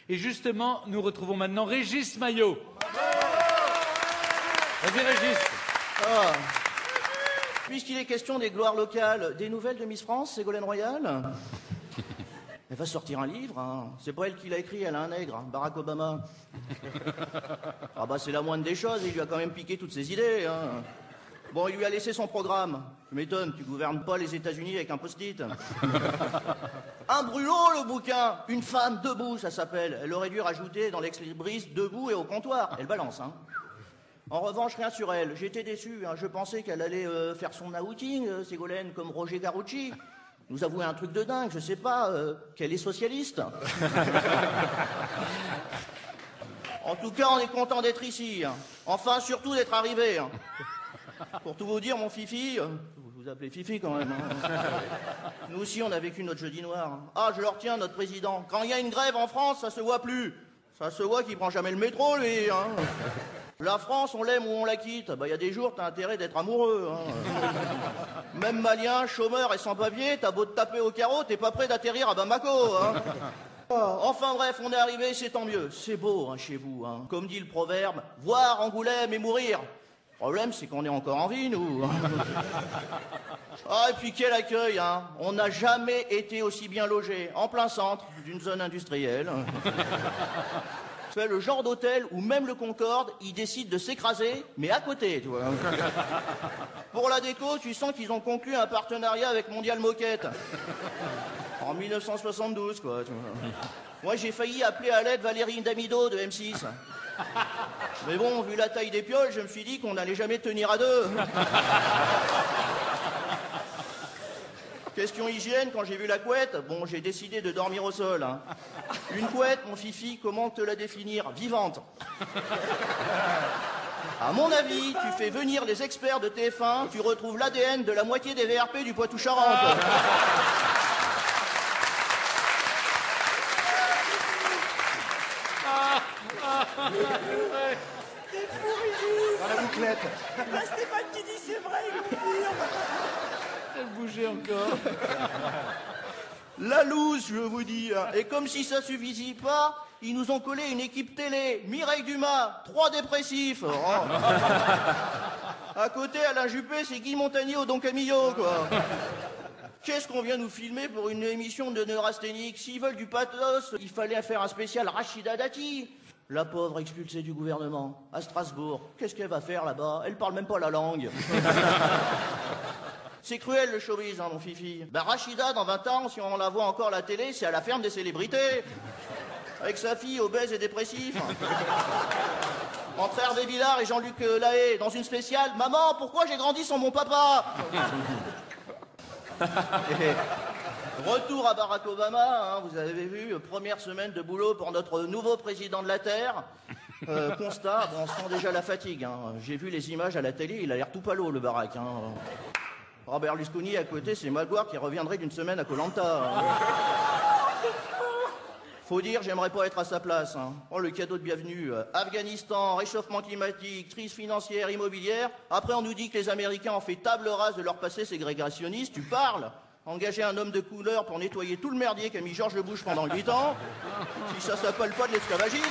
Et justement, nous retrouvons maintenant Régis Maillot. Vas-y Régis. Ah. Puisqu'il est question des gloires locales, des nouvelles de Miss France, Ségolène Royal? Elle va sortir un livre, hein. C'est pas elle qui l'a écrit, elle a un nègre, hein, Barack Obama. Ah bah c'est la moindre des choses, il lui a quand même piqué toutes ses idées, hein. Bon, il lui a laissé son programme. Tu m'étonnes, tu gouvernes pas les États-Unis avec un post-it. Un brûlot, le bouquin. Une femme debout, ça s'appelle. Elle aurait dû rajouter dans l'ex-libris debout et au comptoir. Elle balance, hein. En revanche, rien sur elle. J'étais déçu, hein. Je pensais qu'elle allait faire son outing, Ségolène, comme Roger Garucci. Nous avouer un truc de dingue, je sais pas, qu'elle est socialiste. En tout cas, on est content d'être ici, hein. Enfin, surtout d'être arrivé, hein. Pour tout vous dire, mon Fifi, vous appelez Fifi quand même, hein. Nous aussi, on a vécu notre jeudi noir, hein. Ah, je le retiens, notre président. Quand il y a une grève en France, ça se voit plus. Ça se voit qu'il prend jamais le métro, lui, hein. La France, on l'aime ou on la quitte. Bah, il y a des jours, t'as intérêt d'être amoureux, hein. Même malien, chômeur et sans papier, t'as beau te taper au carreau, t'es pas prêt d'atterrir à Bamako, hein. Enfin bref, on est arrivé, c'est tant mieux. C'est beau, hein, chez vous, hein. Comme dit le proverbe, voir Angoulême et mourir. Le problème, c'est qu'on est encore en vie, nous. Ah, et puis quel accueil, hein. On n'a jamais été aussi bien logé, en plein centre d'une zone industrielle. C'est le genre d'hôtel où même le Concorde, il décide de s'écraser, mais à côté, tu vois. Pour la déco, tu sens qu'ils ont conclu un partenariat avec Mondial Moquette. En 1972, quoi. Tu vois. Moi, j'ai failli appeler à l'aide Valérie Damido de M6. Mais bon, vu la taille des pioles, je me suis dit qu'on n'allait jamais tenir à deux. Question hygiène, quand j'ai vu la couette, bon, j'ai décidé de dormir au sol, hein. Une couette, mon Fifi, comment te la définir? Vivante. À mon avis, tu fais venir les experts de TF1, tu retrouves l'ADN de la moitié des VRP du Poitou-Charentes. Dans la bouclette. Là, Stéphane qui dit c'est vrai, il confirme. Elle bougeait encore. La loose, je vous dis. Et comme si ça suffisait pas, ils nous ont collé une équipe télé. Mireille Dumas, 3 dépressifs. Oh. À côté, Alain Juppé, c'est Guy Montagnier au Don Camillo, quoi. Qu'est-ce qu'on vient nous filmer pour une émission de neurasthénique? S'ils veulent du pathos, il fallait faire un spécial Rachida Dati. La pauvre expulsée du gouvernement, à Strasbourg. Qu'est-ce qu'elle va faire là-bas? Elle parle même pas la langue. C'est cruel le showbiz, hein, mon Fifi. Ben Rachida, dans 20 ans, si on la voit encore à la télé, c'est à la ferme des célébrités. Avec sa fille obèse et dépressif. Entre Hervé Villard et Jean-Luc Lahaye, dans une spéciale. Maman, pourquoi j'ai grandi sans mon papa? Retour à Barack Obama, hein, vous avez vu, première semaine de boulot pour notre nouveau président de la Terre. Constat, bon, on sent déjà la fatigue, hein. J'ai vu les images à la télé, il a l'air tout palo, le Barack, hein. Robert Berlusconi à côté, c'est Magloire qui reviendrait d'une semaine à Koh Lanta, hein. Faut dire, j'aimerais pas être à sa place, hein. Oh, le cadeau de bienvenue, Afghanistan, réchauffement climatique, crise financière, immobilière. Après, on nous dit que les Américains ont fait table rase de leur passé ségrégationniste. Tu parles? Engager un homme de couleur pour nettoyer tout le merdier qu'a mis George Bush pendant 8 ans. Si ça s'appelle pas de l'esclavagisme.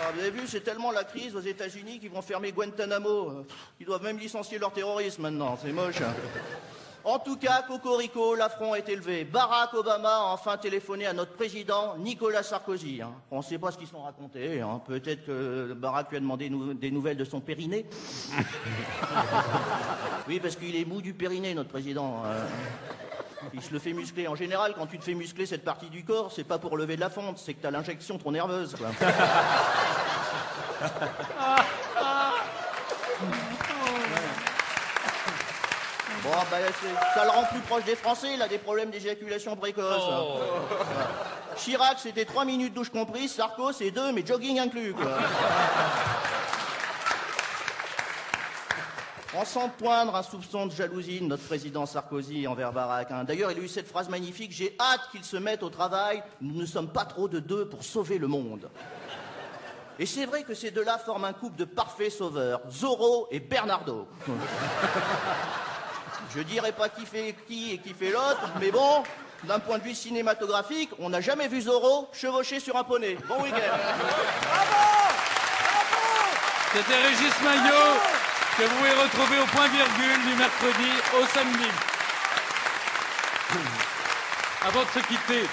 Ah, vous avez vu, c'est tellement la crise aux États-Unis qu'ils vont fermer Guantanamo. Ils doivent même licencier leur terrorisme maintenant, c'est moche. En tout cas, cocorico, l'affront est élevé. Barack Obama a enfin téléphoné à notre président Nicolas Sarkozy, hein. On ne sait pas ce qu'ils se sont racontés, hein. Peut-être que Barack lui a demandé des nouvelles de son périnée. Oui, parce qu'il est mou du périnée, notre président. Il se le fait muscler. En général, quand tu te fais muscler cette partie du corps, c'est pas pour lever de la fonte, c'est que t'as l'injection trop nerveuse, quoi. Bon, bah, ça le rend plus proche des Français, il a des problèmes d'éjaculation précoce. Oh. Chirac, c'était 3 minutes douche comprise, Sarko, c'est 2, mais jogging inclus, quoi. On sent poindre un soupçon de jalousie de notre président Sarkozy envers Barack, hein. D'ailleurs, il a eu cette phrase magnifique, j'ai hâte qu'il se mette au travail, nous ne sommes pas trop de 2 pour sauver le monde. Et c'est vrai que ces deux-là forment un couple de parfaits sauveurs, Zorro et Bernardo. Je dirais pas qui fait qui et qui fait l'autre, mais bon, d'un point de vue cinématographique, on n'a jamais vu Zorro chevaucher sur un poney. Bon week-end. C'était Régis Maillot, que vous pouvez retrouver au point-virgule du mercredi au samedi. Avant de se quitter,